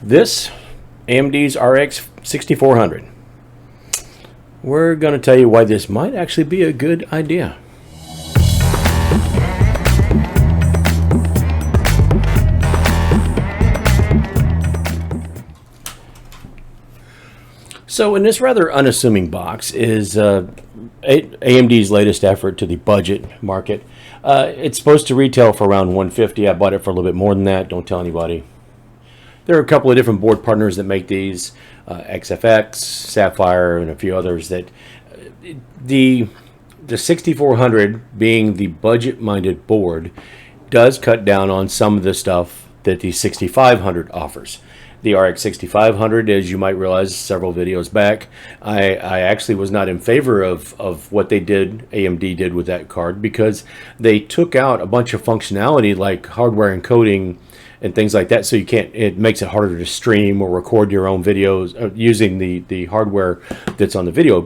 This AMD's RX6400. We're going to tell you why this might actually be a good idea. So in this rather unassuming box is AMD's latest effort to the budget market. It's supposed to retail for around $150. I bought it for a little bit more than that. Don't tell anybody. There are a couple of different board partners that make these, XFX, Sapphire, and a few others. That the 6400, being the budget-minded board, does cut down on some of the stuff that the 6500 offers. The RX6500, as you might realize several videos back, I actually was not in favor of what they did, AMD did with that card, because they took out a bunch of functionality like hardware encoding and things like that, so you can't. It makes it harder to stream or record your own videos using the hardware that's on the video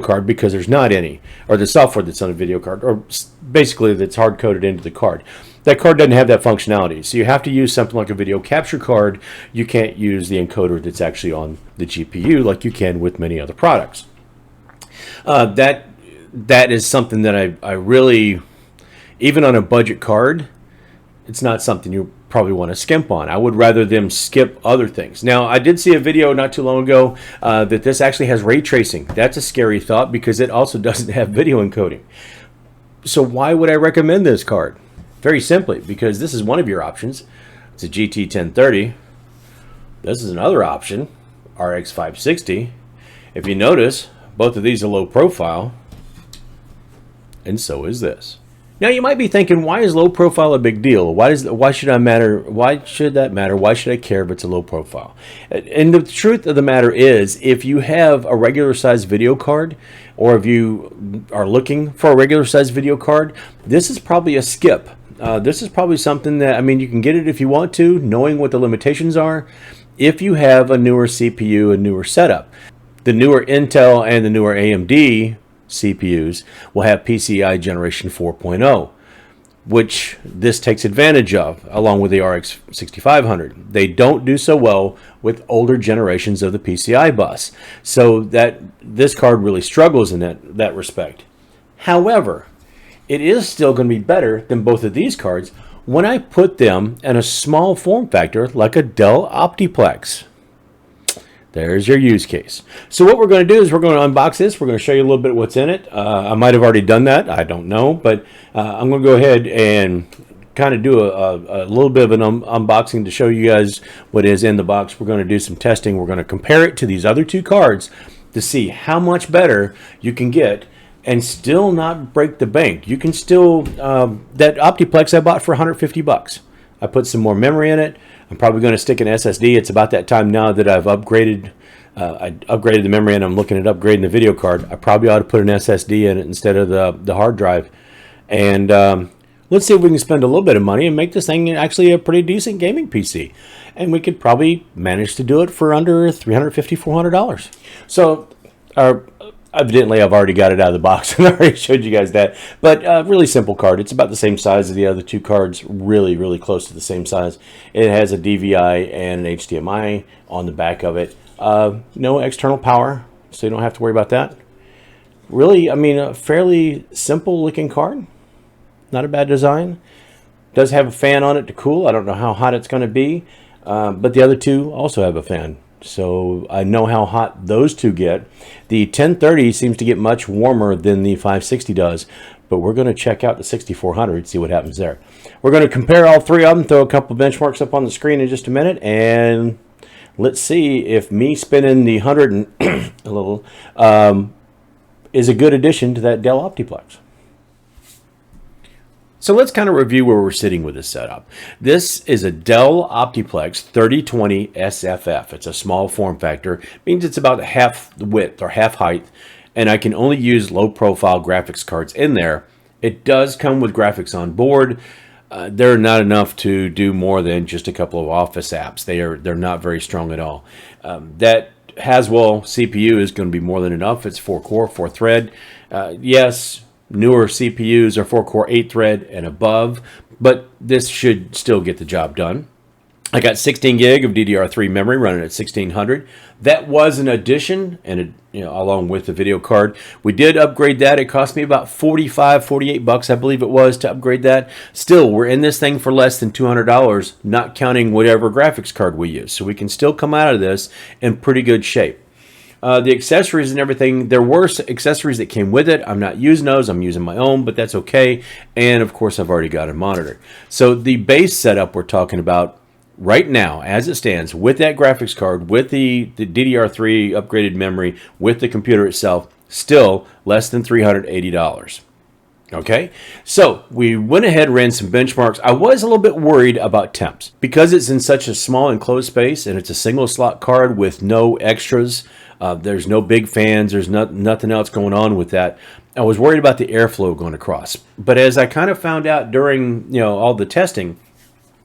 card, because there's not any, or the software that's on a video card, or basically that's hard coded into the card. That card doesn't have that functionality, so you have to use something like a video capture card. You can't use the encoder that's actually on the GPU like you can with many other products. That is something that I really, even on a budget card, it's not something you probably want to skimp on. I would rather them skip other things. Now, I did see a video not too long ago that this actually has ray tracing. That's a scary thought because it also doesn't have video encoding. So why would I recommend this card? Very simply, because this is one of your options. It's a GT 1030. This is another option, RX560. If you notice, both of these are low profile, and so is this. Now you might be thinking, why is low profile a big deal? Why should that matter? Why should I care if it's a low profile? And the truth of the matter is, if you have a regular size video card, or if you are looking for a regular size video card, this is probably a skip. This is probably something that, I mean, you can get it if you want to, knowing what the limitations are, if you have a newer CPU, a newer setup. The newer Intel and the newer AMD CPUs will have PCI Generation 4.0, which this takes advantage of, along with the RX6500. They don't do so well with older generations of the PCI bus, so that this card really struggles in that respect. However, it is still going to be better than both of these cards when I put them in a small form factor like a Dell Optiplex. There's your use case. So what we're going to do is we're going to unbox this. We're going to show you a little bit of what's in it. I might have already done that. I don't know. But I'm going to go ahead and kind of do a little bit of an unboxing to show you guys what is in the box. We're going to do some testing. We're going to compare it to these other two cards to see how much better you can get and still not break the bank. You can still, that Optiplex I bought for $150. I put some more memory in it. I'm probably going to stick an SSD. It's about that time now that I've upgraded. I upgraded the memory and I'm looking at upgrading the video card. I probably ought to put an SSD in it instead of the hard drive. And let's see if we can spend a little bit of money and make this thing actually a pretty decent gaming PC. And we could probably manage to do it for under $350, $400. So, evidently, I've already got it out of the box and I already showed you guys that. But really simple card. It's about the same size as the other two cards. Really, really close to the same size. It has a DVI and an HDMI on the back of it. No external power, so you don't have to worry about that. Really, I mean, a fairly simple looking card. Not a bad design. Does have a fan on it to cool. I don't know how hot it's going to be. But the other two also have a fan. So I know how hot those two get. The 1030 seems to get much warmer than the 560 does, but we're going to check out the 6400, see what happens there. We're going to compare all three of them, throw a couple benchmarks up on the screen in just a minute, and let's see if me spending the 100 and a little is a good addition to that Dell Optiplex. So let's kind of review where we're sitting with this setup. This is a Dell Optiplex 3020 SFF. It's a small form factor. It means it's about half the width or half height, and I can only use low profile graphics cards in there. It does come with graphics on board. They're not enough to do more than just a couple of Office apps. They're not very strong at all. That Haswell CPU is going to be more than enough. It's 4-core, 4-thread. Yes, newer CPUs are 4-core, 8-thread and above, but this should still get the job done. I got 16 gig of DDR3 memory running at 1600. That was an addition, and along with the video card. We did upgrade that. It cost me about 45, 48 bucks, I believe it was, to upgrade that. Still, we're in this thing for less than $200, not counting whatever graphics card we use. So we can still come out of this in pretty good shape. The accessories and everything, there were accessories that came with it. I'm not using those. I'm using my own, but that's okay. And of course, I've already got a monitor. So the base setup we're talking about right now, as it stands, with that graphics card, with the DDR3 upgraded memory, with the computer itself, still less than $380. Okay, so we went ahead and ran some benchmarks. I was a little bit worried about temps because it's in such a small enclosed space and it's a single slot card with no extras. There's no big fans. There's nothing else going on with that. I was worried about the airflow going across. But as I kind of found out during all the testing,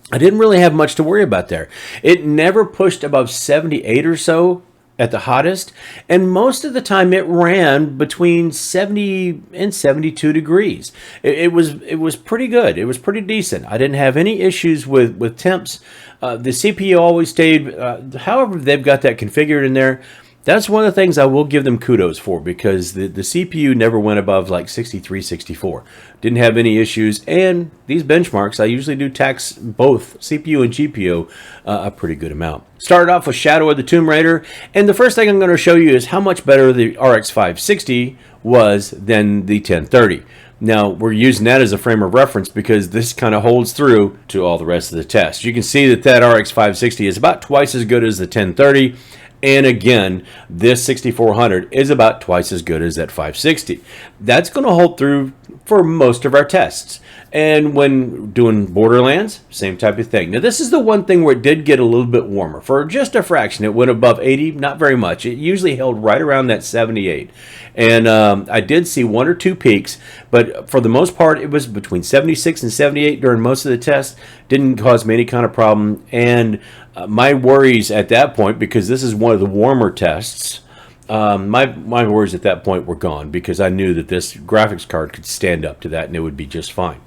I didn't really have much to worry about there. It never pushed above 78 or so at the hottest, and most of the time it ran between 70 and 72 degrees. It was pretty good. It was pretty decent. I didn't have any issues with temps. The CPU always stayed, however they've got that configured in there. That's one of the things I will give them kudos for, because the CPU never went above like 63, 64. Didn't have any issues, and these benchmarks, I usually do tax both CPU and GPU a pretty good amount. Started off with Shadow of the Tomb Raider, and the first thing I'm going to show you is how much better the RX560 was than the 1030. Now, we're using that as a frame of reference because this kind of holds through to all the rest of the tests. You can see that RX560 is about twice as good as the 1030. And again, this 6400 is about twice as good as that 560. That's going to hold through for most of our tests. And when doing Borderlands, same type of thing. Now, this is the one thing where it did get a little bit warmer. For just a fraction, it went above 80, not very much. It usually held right around that 78. And I did see one or two peaks, but for the most part, it was between 76 and 78 during most of the tests. Didn't cause me any kind of problem. And my worries at that point, because this is one of the warmer tests, my worries at that point were gone, because I knew that this graphics card could stand up to that and it would be just fine.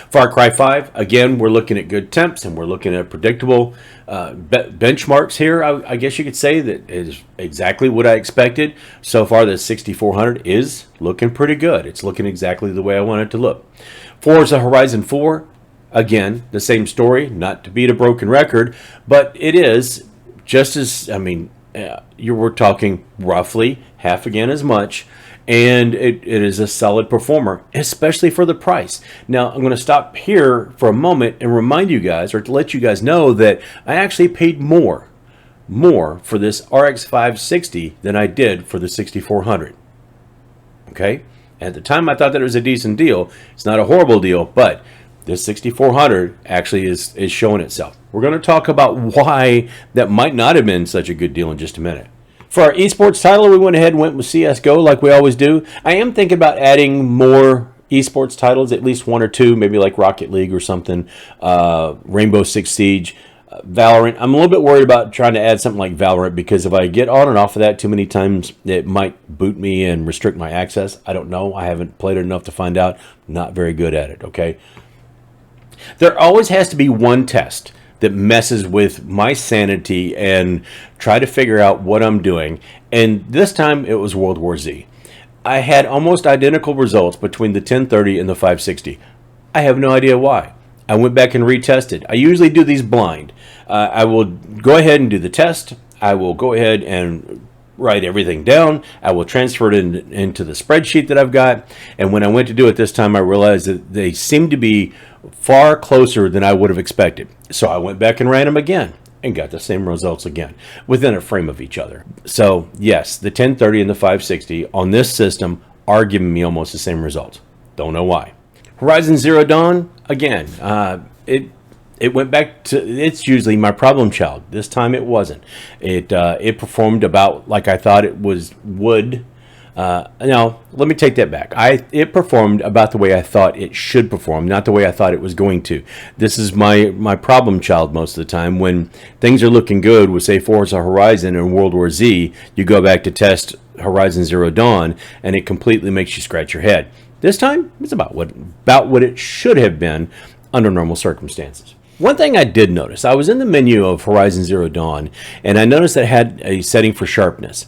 Far Cry 5, again, we're looking at good temps and we're looking at predictable benchmarks here. I guess you could say that is exactly what I expected. So far, the 6400 is looking pretty good. It's looking exactly the way I want it to look. Forza Horizon 4, again, the same story, not to beat a broken record, but it is just as, we're talking roughly half again as much, and it is a solid performer, especially for the price. Now, I'm going to stop here for a moment and remind you guys, or to let you guys know, that I actually paid more for this RX560 than I did for the 6400. Okay? At the time, I thought that it was a decent deal. It's not a horrible deal, but this 6400 actually is showing itself. We're going to talk about why that might not have been such a good deal in just a minute. For our esports title, we went ahead and went with CSGO like we always do. I am thinking about adding more esports titles, at least one or two, maybe like Rocket League or something, Rainbow Six Siege, Valorant. I'm a little bit worried about trying to add something like Valorant, because if I get on and off of that too many times, it might boot me and restrict my access. I don't know. I haven't played it enough to find out. Not very good at it, okay? There always has to be one test that messes with my sanity and try to figure out what I'm doing. And this time it was World War Z. I had almost identical results between the 1030 and the 560. I have no idea why. I went back and retested. I usually do these blind. I will go ahead and do the test. I will go ahead and write everything down. I will transfer it into the spreadsheet that I've got. And when I went to do it this time, I realized that they seemed to be far closer than I would have expected. So I went back and ran them again and got the same results again within a frame of each other. So yes, the 1030 and the 560 on this system are giving me almost the same results. Don't know why. Horizon Zero Dawn, again, it went back to, it's usually my problem child. This time it wasn't. It performed about like I thought it would. No, let me take that back. It performed about the way I thought it should perform, not the way I thought it was going to. This is my problem child most of the time. When things are looking good with, say, Forza Horizon and World War Z, you go back to test Horizon Zero Dawn, and it completely makes you scratch your head. This time, it's about what it should have been under normal circumstances. One thing I did notice, I was in the menu of Horizon Zero Dawn, and I noticed that it had a setting for sharpness.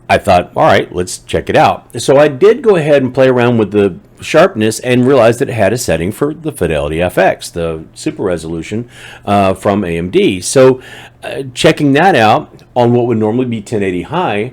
I thought, all right, let's check it out. So I did go ahead and play around with the sharpness and realized that it had a setting for the Fidelity FX, the super resolution from AMD. So checking that out on what would normally be 1080 high,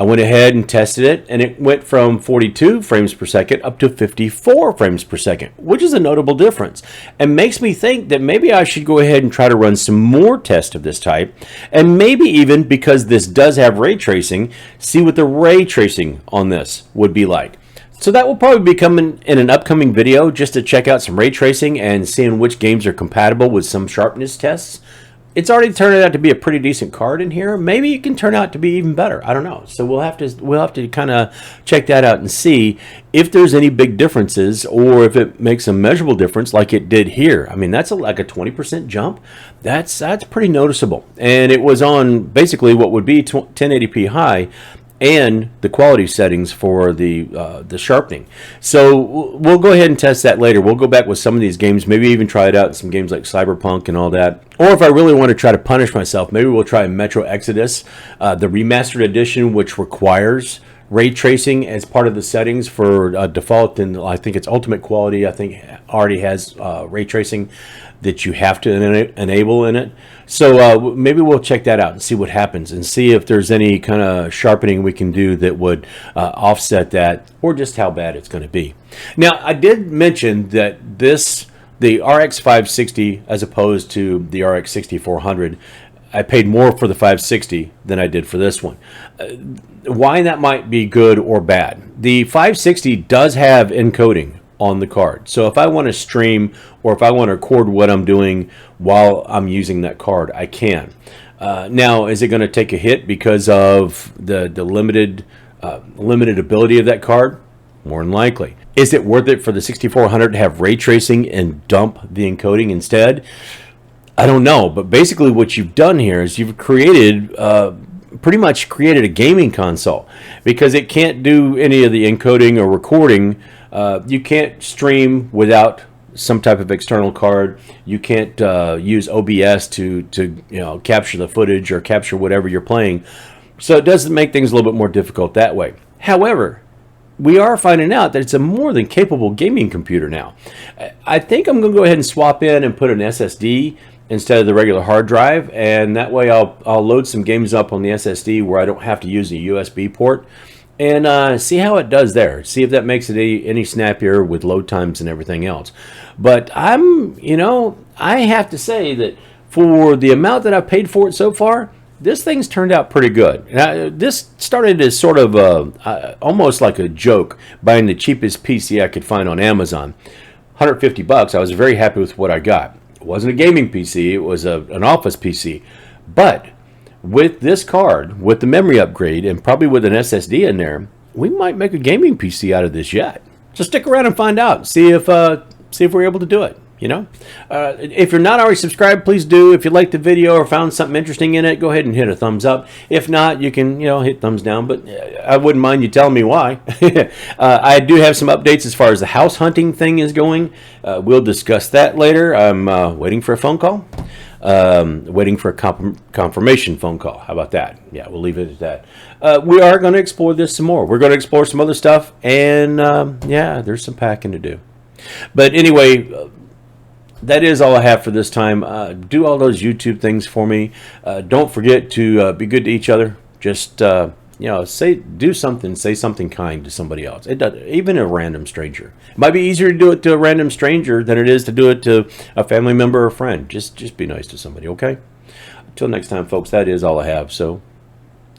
I went ahead and tested it, and it went from 42 frames per second up to 54 frames per second, which is a notable difference, and makes me think that maybe I should go ahead and try to run some more tests of this type, and maybe even, because this does have ray tracing, see what the ray tracing on this would be like. So that will probably be coming in an upcoming video, just to check out some ray tracing and seeing which games are compatible with some sharpness tests. It's already turned out to be a pretty decent card in here. Maybe it can turn out to be even better. I don't know. So we'll have to kind of check that out and see if there's any big differences, or if it makes a measurable difference like it did here. I mean, that's like a 20% jump. That's pretty noticeable. And it was on basically what would be 1080p high, and the quality settings for the sharpening. So we'll go ahead and test that later. We'll go back with some of these games, maybe even try it out in some games like Cyberpunk and all that. Or if I really want to try to punish myself, maybe we'll try Metro Exodus, the remastered edition, which requires ray tracing as part of the settings for default, and I think it's ultimate quality, I think already has ray tracing that you have to enable in it. So maybe we'll check that out and see what happens, and see if there's any kind of sharpening we can do that would offset that, or just how bad it's going to be. Now, I did mention that the RX560 as opposed to the RX6400, I paid more for the 560 than I did for this one. Why that might be good or bad. The 560 does have encoding on the card. So if I want to stream, or if I want to record what I'm doing while I'm using that card, I can. Now, is it going to take a hit because of the limited ability of that card? More than likely. Is it worth it for the 6400 to have ray tracing and dump the encoding instead? I don't know, but basically what you've done here is you've created pretty much created a gaming console, because it can't do any of the encoding or recording. You can't stream without some type of external card. You can't use OBS to capture the footage or capture whatever you're playing. So it does make things a little bit more difficult that way. However, we are finding out that it's a more than capable gaming computer now. I think I'm going to go ahead and swap in and put an SSD instead of the regular hard drive, and that way I'll load some games up on the SSD where I don't have to use a USB port, and see how it does there. See if that makes it any snappier with load times and everything else. But I have to say that for the amount that I've paid for it so far, this thing's turned out pretty good. This started as sort of almost like a joke, buying the cheapest PC I could find on Amazon. $150. I was very happy with what I got. It wasn't a gaming PC, it was an office PC. But with this card, with the memory upgrade, and probably with an SSD in there, we might make a gaming PC out of this yet. So stick around and find out. See if we're able to do it. If you're not already subscribed, please do. If you liked the video or found something interesting in it, go ahead and hit a thumbs up. If not, you can hit thumbs down, but I wouldn't mind you telling me why. I do have some updates as far as the house hunting thing is going. We'll discuss that later. I'm waiting for a phone call. Waiting for a confirmation phone call. How about that? Yeah, we'll leave it at that. We are going to explore this some more. We're going to explore some other stuff, and yeah, there's some packing to do. But anyway, that is all I have for this time. Do all those YouTube things for me. Don't forget to be good to each other. Just do something, say something kind to somebody else. It does, even a random stranger. It might be easier to do it to a random stranger than it is to do it to a family member or friend. Just be nice to somebody, okay? Until next time, folks, that is all I have. So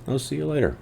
I'll see you later.